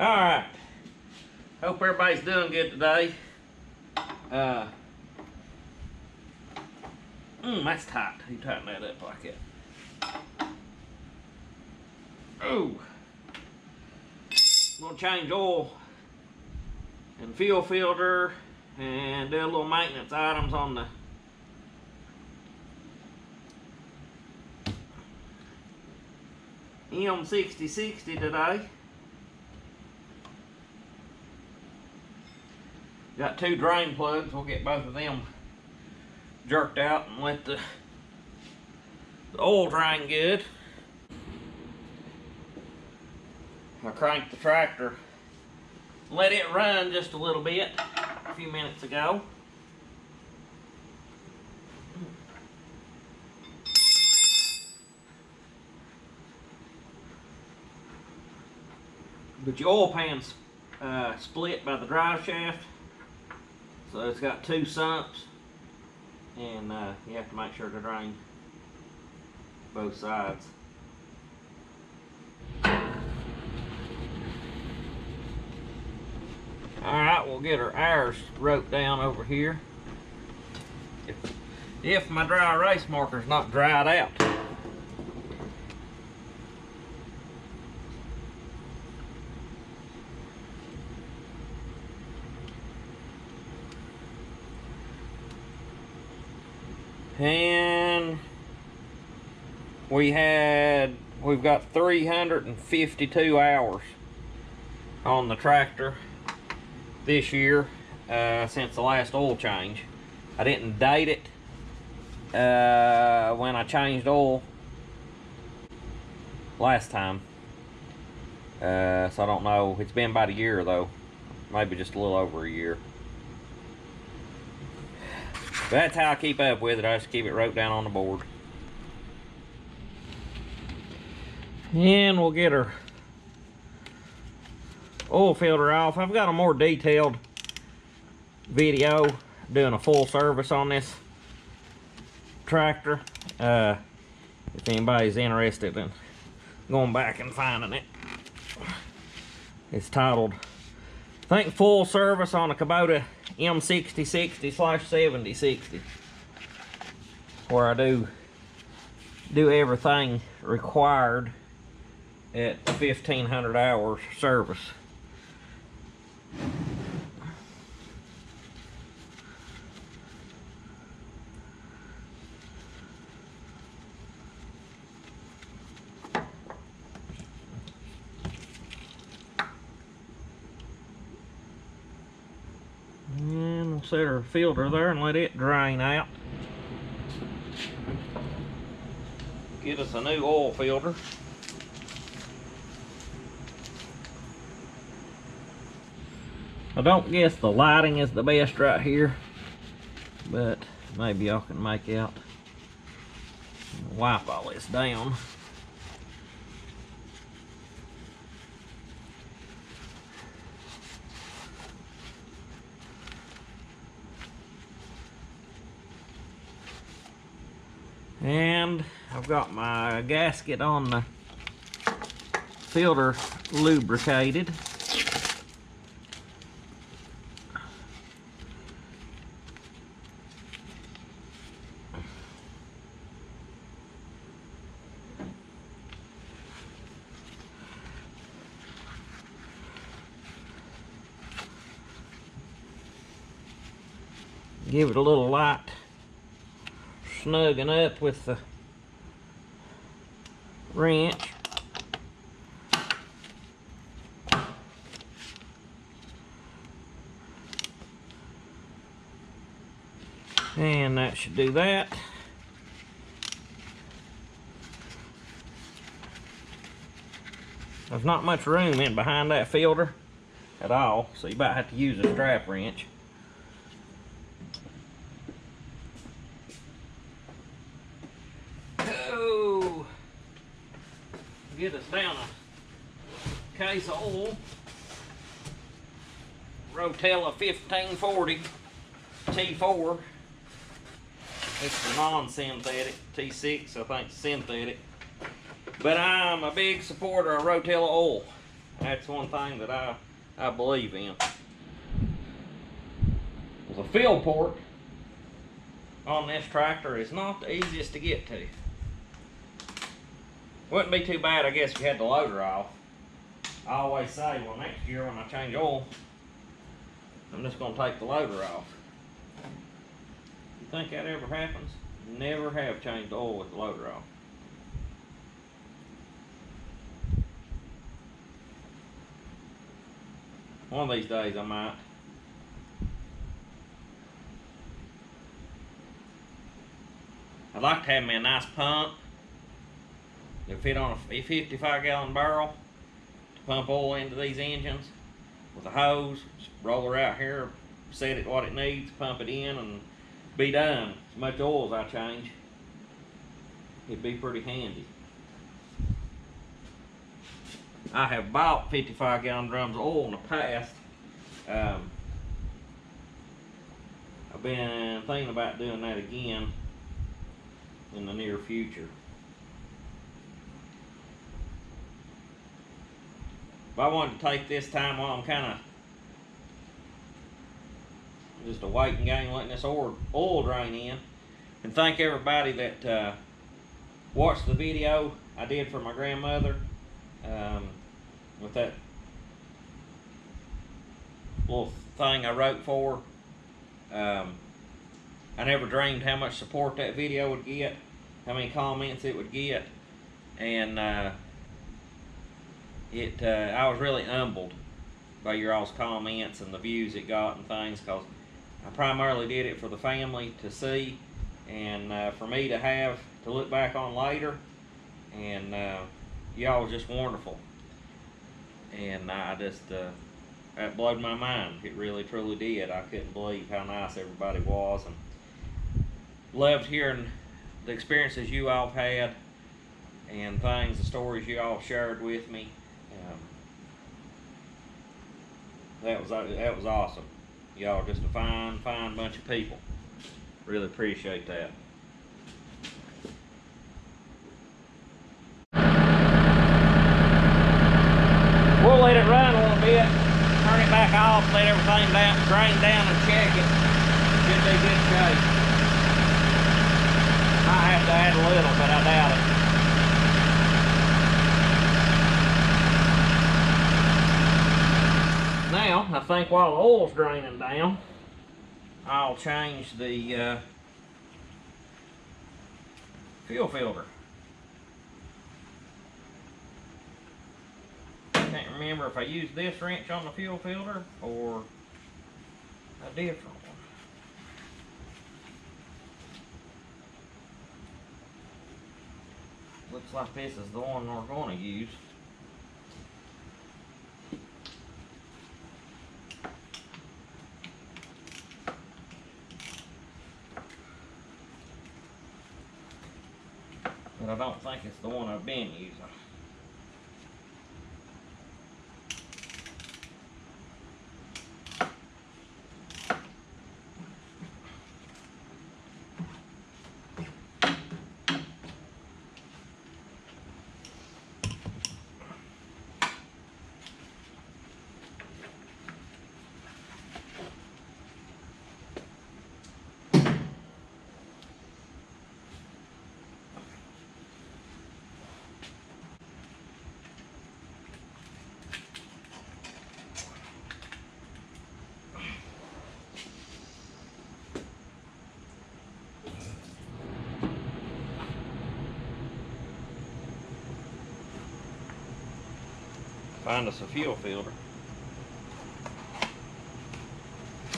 Alright. Hope everybody's doing good today. That's tight. You tighten that up like that. Oh. I'm gonna change oil and fuel filter and do a little maintenance items on the M6060 today. Got two drain plugs. We'll get both of them jerked out and let the oil drain good. I cranked the tractor, let it run just a little bit a few minutes ago. But your oil pan's split by the drive shaft, so it's got two sumps, and you have to make sure to drain both sides. Alright, we'll get our hours wrote down over here. If my dry erase marker's not dried out. And we've got 352 hours on the tractor this year since the last oil change. I didn't date it when I changed oil last time, so I don't know. It's been about a year though, maybe just a little over a year. But that's how I keep up with it. I just keep it wrote down on the board. And we'll get our oil filter off. I've got a more detailed video doing a full service on this tractor. If anybody's interested in going back and finding it, it's titled, I think, Full Service on a Kubota M6060/7060, where I do everything required at 1,500 hours service. And we'll set our filter there and let it drain out. Get us a new oil filter. I don't guess the lighting is the best right here, but maybe y'all can make out. Wipe all this down. And I've got my gasket on the filter lubricated. Give it a little light snugging up with the wrench. And that should do that. There's not much room in behind that filter at all, so you might have to use a strap wrench. Get us down a case of oil. Rotella 1540 T4. It's the non-synthetic. T6, I think, synthetic. But I'm a big supporter of Rotella oil. That's one thing that I believe in. The fill port on this tractor is not the easiest to get to. Wouldn't be too bad, I guess, if you had the loader off. I always say, well, next year when I change oil, I'm just going to take the loader off. You think that ever happens? Never have changed oil with the loader off. One of these days I might. I'd like to have me a nice pump. It'll fit on a 55-gallon barrel to pump oil into these engines with a hose. Just roll her out here, set it what it needs, pump it in, and be done. As much oil as I change, it'd be pretty handy. I have bought 55-gallon drums of oil in the past. I've been thinking about doing that again in the near future. But I wanted to take this time while I'm kind of just a waiting game, letting this oil drain in, and thank everybody that watched the video I did for my grandmother with that little thing I wrote for her. I never dreamed how much support that video would get, how many comments it would get, and I was really humbled by your all's comments and the views it got and things, because I primarily did it for the family to see, and for me to have to look back on later, and y'all was just wonderful, and I just that blowed my mind. It really truly did. I couldn't believe how nice everybody was, and loved hearing the experiences you all had and things, the stories you all shared with me. That was awesome. Y'all are just a fine bunch of people. Really appreciate that. We'll let it run a little bit, turn it back off, let everything drain down and check it. Should be good shape. Might have to add a little, but I doubt it. Now, I think while the oil's draining down, I'll change the fuel filter. Can't remember if I used this wrench on the fuel filter or a different one. Looks like this is the one we're going to use. But I don't think it's the one I've been using. Find us a fuel filter.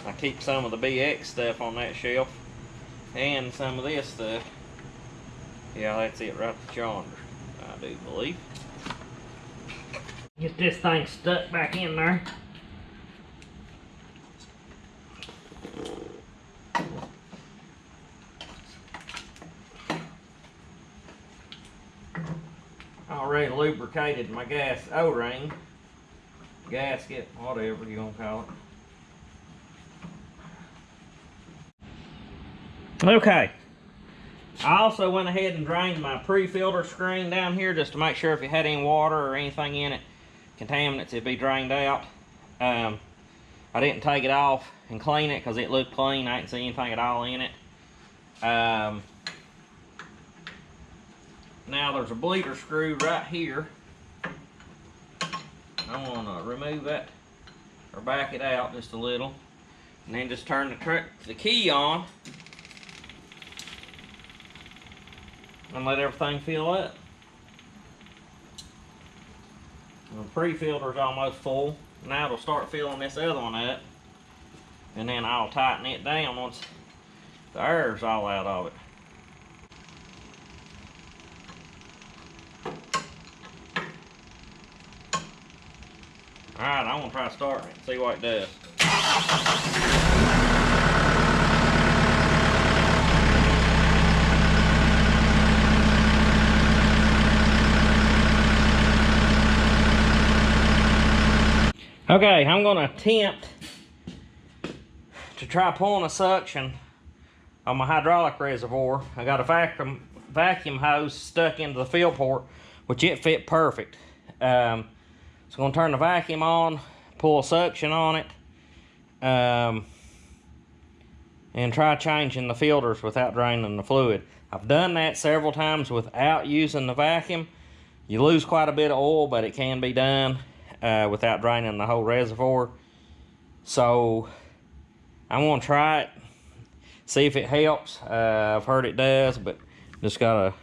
I keep some of the BX stuff on that shelf and some of this stuff. Yeah, that's it right yonder, I do believe. Get this thing stuck back in there. Already lubricated my gas O-ring, gasket, whatever you gonna call it. Okay, I also went ahead and drained my pre-filter screen down here just to make sure if it had any water or anything in it contaminants would be drained out. I didn't take it off and clean it because it looked clean. I didn't see anything at all in it. Now there's a bleeder screw right here. I want to remove that or back it out just a little, and then just turn the key on and let everything fill up. The pre-filter's almost full. Now it'll start filling this other one up, and then I'll tighten it down once the air's all out of it. Alright, I'm going to try starting it and see what it does. Okay, I'm going to attempt to try pulling a suction on my hydraulic reservoir. I got a vacuum hose stuck into the fill port, which it fit perfect. So I'm going to turn the vacuum on, pull a suction on it, and try changing the filters without draining the fluid. I've done that several times without using the vacuum. You lose quite a bit of oil, but it can be done without draining the whole reservoir. So I'm going to try it, see if it helps. I've heard it does, but just got a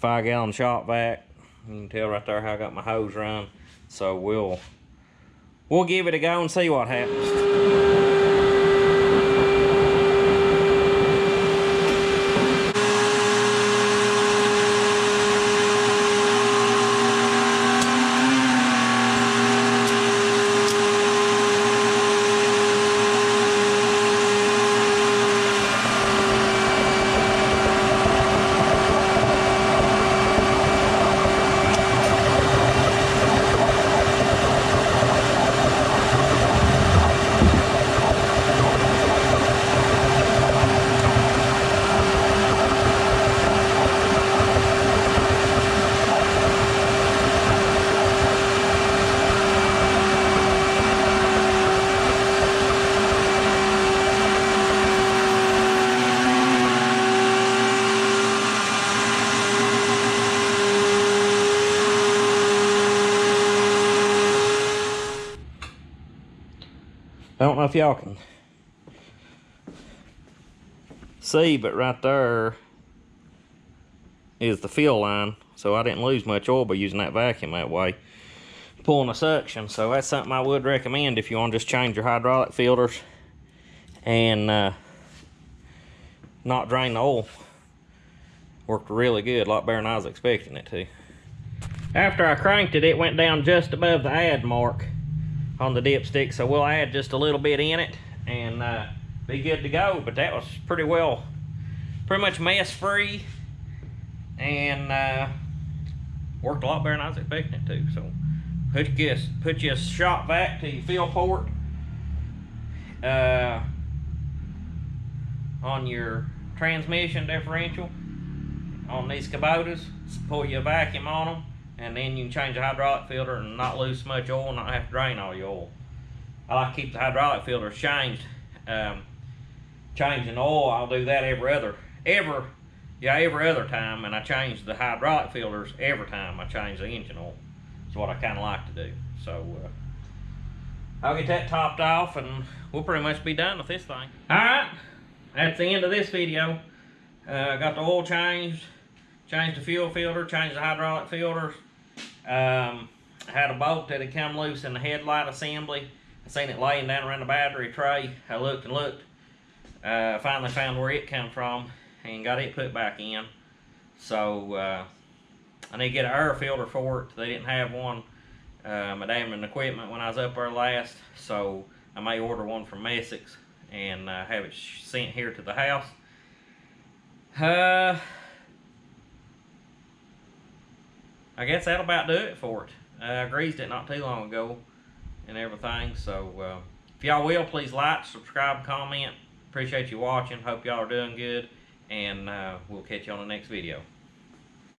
5-gallon Shop Vac. You can tell right there how I got my hose run. So we'll give it a go and see what happens. I don't know if y'all can see, but right there is the fill line. So I didn't lose much oil by using that vacuum that way, pulling a suction. So that's something I would recommend if you want to just change your hydraulic filters and not drain the oil. Worked really good, a lot better than I was expecting it to. After I cranked it, it went down just above the add mark on the dipstick, so we'll add just a little bit in it and be good to go. But that was pretty much mess free, and worked a lot better than I was expecting it to. So put your Shop Vac to your fill port on your transmission differential on these Kubotas, pull your vacuum on them, and then you can change the hydraulic filter and not lose so much oil and not have to drain all your oil. I like to keep the hydraulic filters changed. Changing oil, I'll do that every other time, and I change the hydraulic filters every time I change the engine oil. That's what I kind of like to do. So I'll get that topped off and we'll pretty much be done with this thing. Alright, that's the end of this video. Got the oil changed the fuel filter, changed the hydraulic filters. I had a bolt that had come loose in the headlight assembly. I seen it laying down around the battery tray. I looked and looked. Finally found where it come from and got it put back in. So I need to get an air filter for it. They didn't have one. My damn equipment when I was up there last, so I may order one from Essex and have it sent here to the house. I guess that'll about do it for it. I greased it not too long ago and everything. So if y'all will, please like, subscribe, comment. Appreciate you watching. Hope y'all are doing good, and we'll catch you on the next video.